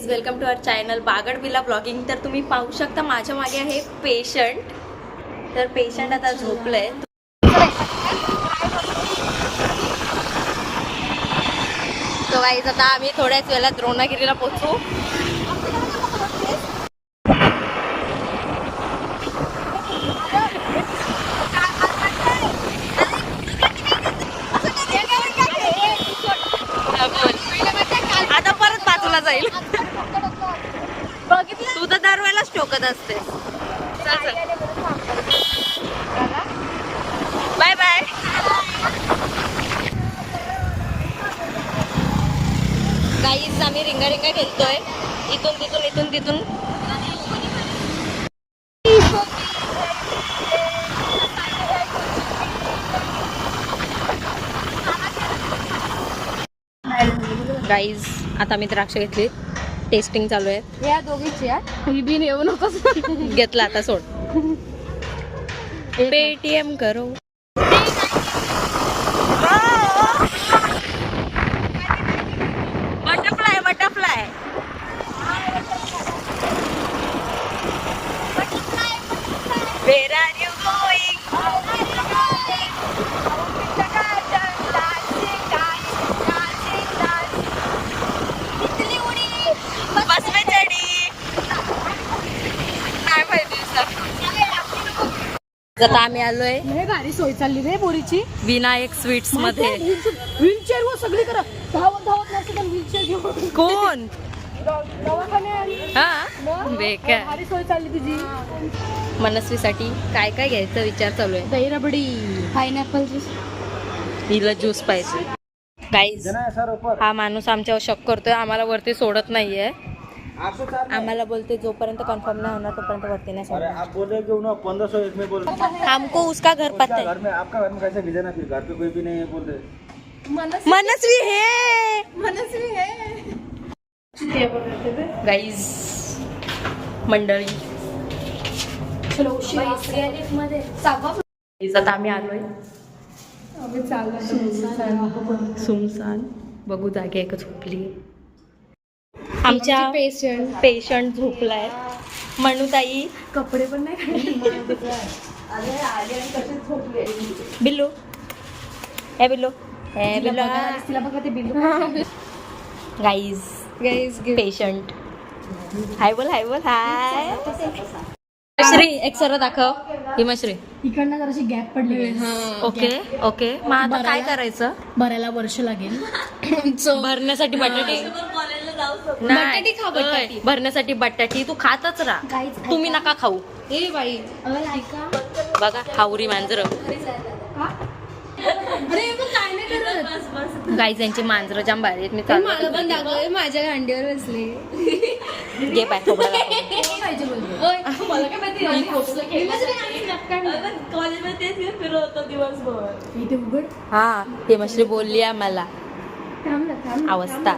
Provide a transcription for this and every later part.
Welcome to our channel Bagad villa vlogging. तर तुम्ही पाहू शकता माझ्या मागे आहे पेशंट. तर पेशंट आता झोपलंय. तो गाईज आता आम्ही थोड्याच वेळात द्रोणागिरीला पोहोचू. आता परत बाजूला जाईल. तू तर दरवेळेलाच टोकत असते. Bye bye. गाईज आम्ही रिंगा रिंगा खेळतोय इथून तिथून इथून तिथून. गाईज आता मी द्राक्ष घेतली. टेस्टिंग चालू आहे या दोघीची. ही बिन येऊ नकोस. घेतला आता सोड. पेटीएम करो. Butterfly butterfly. Where are you going? बस में चढी. काय माहिती आता आम्ही आलोय भारी सोय चालली रे पोरीची. विनायक स्वीट्स मध्ये. व्हीलचेअर वर सगळी करा. धावत धावत नसतं पण व्हीलचेअर घेऊन कोण दवाखाने. हा बेकार. भारी सोय चालली तुझी. मनस्वीसाठी काय काय घ्यायचा विचार चालू आहे. दही रबडी, पायनॅपल ज्यूस. हिला ज्यूस पाहिजे. गाईज हा माणूस आमच्यावर शक करतोय. आम्हाला वरती सोडत नाहीये. आम्हाला बोलते जोपर्यंत कन्फर्म नाही होणार तोपर्यंत वरती नाही सोडणार. आप बोल रहे क्यों ना 1500 इसमें बोल हमको उसका घर पता है. घर में आपका घर में कैसे भेजा ना, फिर घर पे कोई भी नहीं है बोल रहे. मनस्वी है. मनस्वी है. गाईज मंडळी आता आम्ही आलोय सुमसान. बघू जागे एक झोपली. आमच्या पेशंट झोपलाय. मनुताई कपडे पण नाही. बिल्लू हे बिल्लू हे बिल्लू. तिला बघा ते बिल्लू. Guys patient. हाय बोल हाय बोल हाय. श्री एक सर दाखव. हिमश्री इकडनं जराशी गॅप पडली. Okay okay. मग आता काय करायचं. भरायला वर्ष लागेल. भरण्यासाठी बटाटी नाही. ओय, भरण्यासाठी बटाटी तू खातच राहा. तुम्ही नका खाऊ. ए बाई ऐका. बघा हावरी मांजर. अरे पण काय नाही करत. गाईज यांची मांजरं जाम भारी आहेत. मी मला पण दाखव. माझ्या गांडीवर बसले. घे पाय खोबरा दाखव. मला काय माहिती. इथे उघड. हा हिमश्री बोलली आम्हाला. अवस्था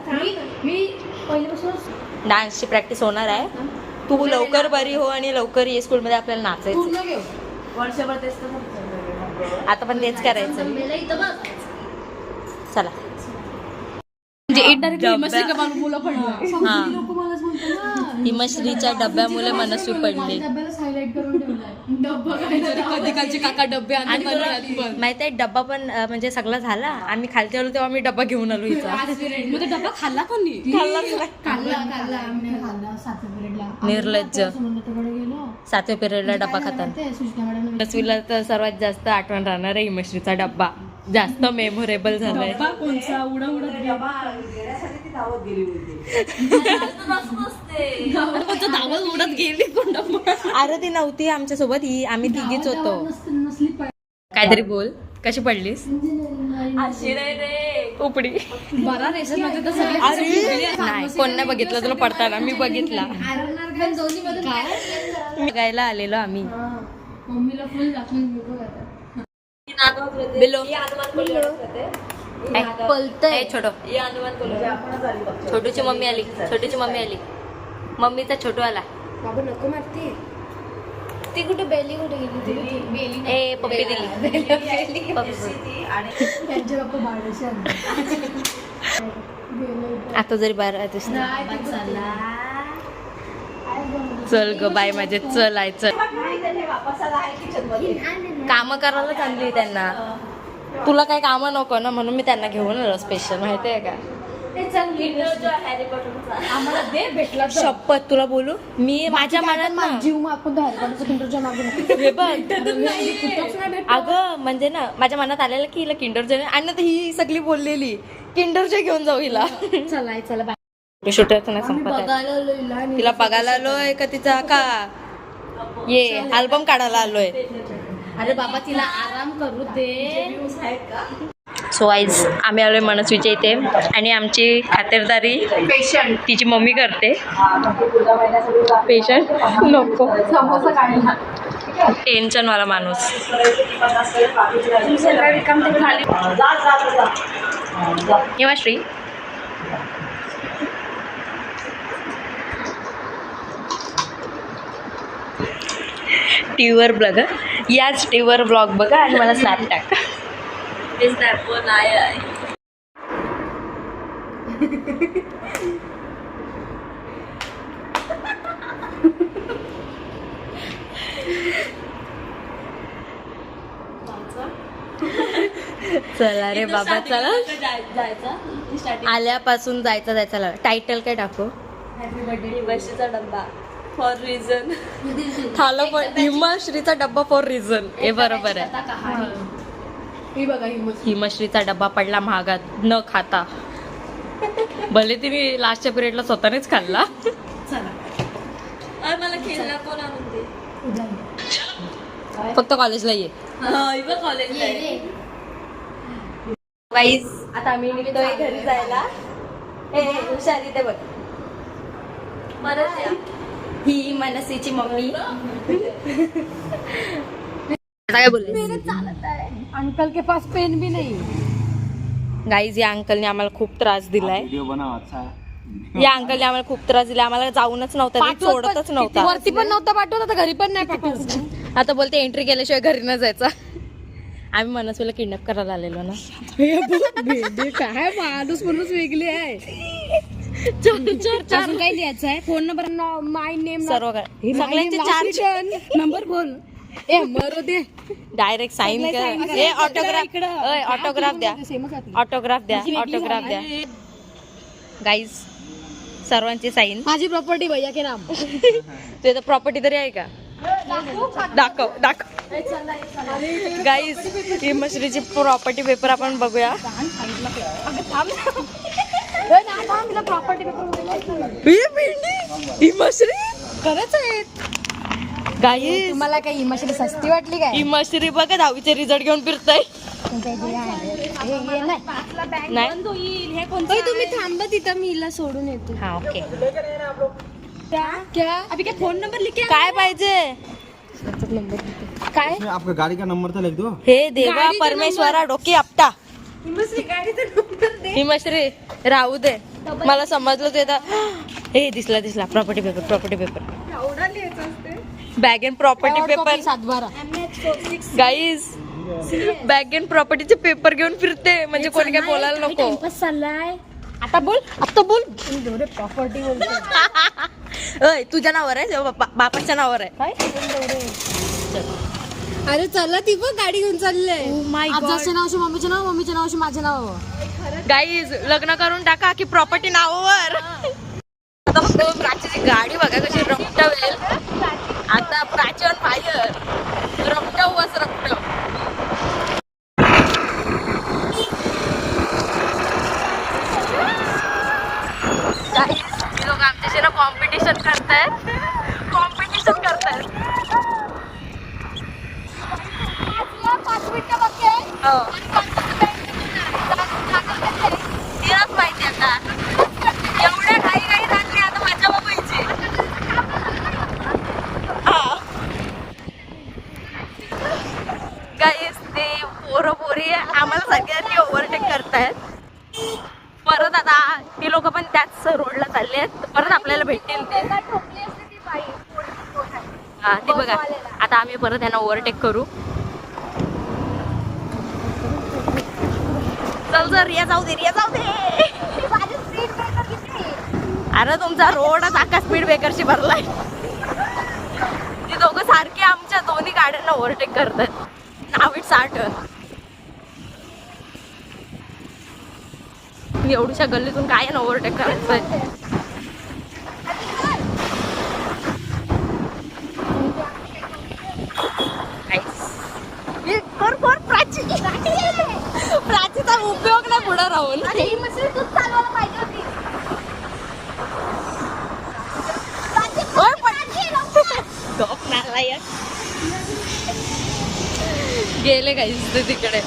मी पहिल्यापासून डान्सची प्रॅक्टिस होणार आहे. तू लवकर बरी हो आणि लवकर ये स्कूलमध्ये. आपल्याला नाचायचं. पूर्ण घेऊ. वर्षभर तेच आता पण तेच करायचं. चला. हिमश्रीच्या डब्यामुळे मनस्वी पडली. काका डब्बे माहिती आहे डब्बा पण म्हणजे सगळं झाला. आम्ही खालती आलो तेव्हा मी डब्बा घेऊन आलो हिचा. डब्बा खाल्ला कोणी. निर्लज्ज. 7व्या पिरियडला डब्बा खातात. मनस्वीला तर सर्वात जास्त आठवण राहणार आहे हिमश्रीचा डब्बा. जास्त मेमोरेबल झालाय. उडत गेली. अरे ती नव्हती आमच्या सोबत. ही आम्ही तिघीच होतो. काहीतरी बोल. कशी पडलीस. उपडी बरा रेशन नाही कोण नाही बघितलं तुला पडताना. मी बघितला. मी गायला आलेलो आम्ही. मम्मीला फुल दाखवून बिलो पलतय. छोटूची मम्मी आली. छोटूची मम्मी आली. मम्मीचा छोटू आला. बाबा नको मारते. ती कुठे बेली कुठे गेली. ए पप्पी दिली. त्यांचे बाप्पा बाळाशी आता जरी बाहेर चल ग बाय माझे चल आहे चल. काम करायला चांगली त्यांना. तुला काही कामं नको ना म्हणून मी त्यांना घेऊन आलो स्पेशल. माहितीये का आम्हाला दे भेटला शपथ तुला बोलू मी माझ्या मनात ना जीव आपण हॅरी पॉटरचं किंडरच्या मागे हे बघ अगं म्हणजे ना माझ्या मनात आलेलं की हिला किंडर जॉय आणि आता ही सगळी बोललेली किंडर जॉय घेऊन जाऊ हिला. चला शूटरचं नाही संपत आहे. तिला बघायला आलोय का तिचा का ये अल्बम काढायला आलोय. अरे बाबा तिला आराम करू दे. सो आईज आम्ही आलोय मनस्वीच्या इथे आणि आमची खातेरदारी पेशंट तिची मम्मी करते. पेशंट नको टेन्शन वाला माणूस. येवा श्री टीव्हीवर ब्लॉग याच टीव्हीवर ब्लॉग बघा आणि मला स्नॅप टाका. चला रे बाबा चला आल्यापासून जायचं टायटल काय टाकू. हॅपी बर्थडे बशीचा डब्बा फॉर रिझन. थालो पण हिमश्रीचा डब्बा फॉर रिझन हे बरोबर आहे. ही बघा हिमश्रीचा डब्बा पडला महागात न खाता. भले तिने लास्टच्या पिरियडला स्वतःनेच खाल्ला. चला मला खेळला कोण आणून दे. फक्त कॉलेजला ये. कॉलेजला वाईज आता आम्ही निघतोय घरी जायला. हुशार इथे बघ ही मनसीची मम्मी. काय बोलले अंकल के पास पेन भी नहीं. गाईज या अंकलने आम्हाला खूप त्रास दिलाय. व्हिडिओ बनाव अच्छा. या अंकलने आम्हाला खूप त्रास दिला. आम्हाला जाऊनच नव्हता सोडतच नव्हता. वरती पण नव्हता पाठवत आता घरी पण नाही पाठवत. आता बोलते एंट्री केल्याशिवाय घरी न जायचा. आम्ही मनस्वीला किडनॅप करायला आलेलो ना. काय माणूस म्हणूनच वेगळी आहे. चार काय लिहायचं आहे. फोन नंबर माय नेम सर्व सगळ्यांचे चार नंबर बोल. ए मरू दे डायरेक्ट साईन कर. ऑटोग्राफ ऑटोग्राफ द्या ऑटोग्राफ द्या ऑटोग्राफ द्या. गाईज सर्वांची साईन. माझी प्रॉपर्टी भैया के नाम. तुझी तर प्रॉपर्टी तरी आहे का. दाखव दाखव. गाईज ही मशरीची प्रॉपर्टी पेपर आपण बघूया. प्रॉपर्टी ही मशरी खरंच आहे. गाईज तुम्हाला काही ही मशीन सस्ती वाटली काय. ही मशरी बघा 10वीचे रिझल्ट घेऊन फिरताय. नाही तुम्ही थांबा तिथं मी हिला सोडून येतो. हा ओके. क्या अभी क्या फोन नंबर लिखे. काय पाहिजे काय इसमें आपका गाड़ी का नंबर तो लिख दो. हे देवा परमेश्वरा डोकी आपटा. ही मशरी राहू दे. मला समजलं ते हे दिसला property paper bag and property paper 7-12 guys bag and प्रॉपर्टीचे पेपर घेऊन फिरते म्हणजे कोणी काय बोलायला नको. चाललाय आता बोल प्रॉपर्टी बोलतो. अय तुझ्या नावावर आहे बापाच्या नावावर आहे काय. अरे चला ती बघ गाडी घेऊन चाललंय. माय आजाच्या नावाशी मम्मीच्या नाव मम्मीच्या नावाशी माझ्या नाव. गाईज लग्न करून टाका की प्रॉपर्टी नावावर. आता फक्त प्राचीची गाडी बघा कशी रमटवेल. आता प्राची ऑन फायर रमटवच रमटव. गाईज लोक आमच्याशी ना कॉम्पिटिशन करतायत. तिलाच माहिती आता एवढ्या घाई लागली आता माझ्या बाबाईची. गाईस ते पोरी आम्हाला सगळ्यांनी ओव्हरटेक करतायत. परत आता ती लोक पण त्याच रोडला चालले आहेत. परत आपल्याला भेटतील ते. हा ते बघा आता आम्ही परत त्यांना ओव्हरटेक करू. चल रिया जाऊ दे अरे तुमचा रोडच आका स्पीड ब्रेकरशी भरलाय. ती दोघं सारखी आमच्या दोन्ही गाड्यांना ओव्हरटेक करतात. Now it 60. एवढ्या गल्लीतून काय ना ओव्हरटेक करायचंय. प्राचीचा उपयोग नाही पुढे राहून. गेले काहीच तिकडे.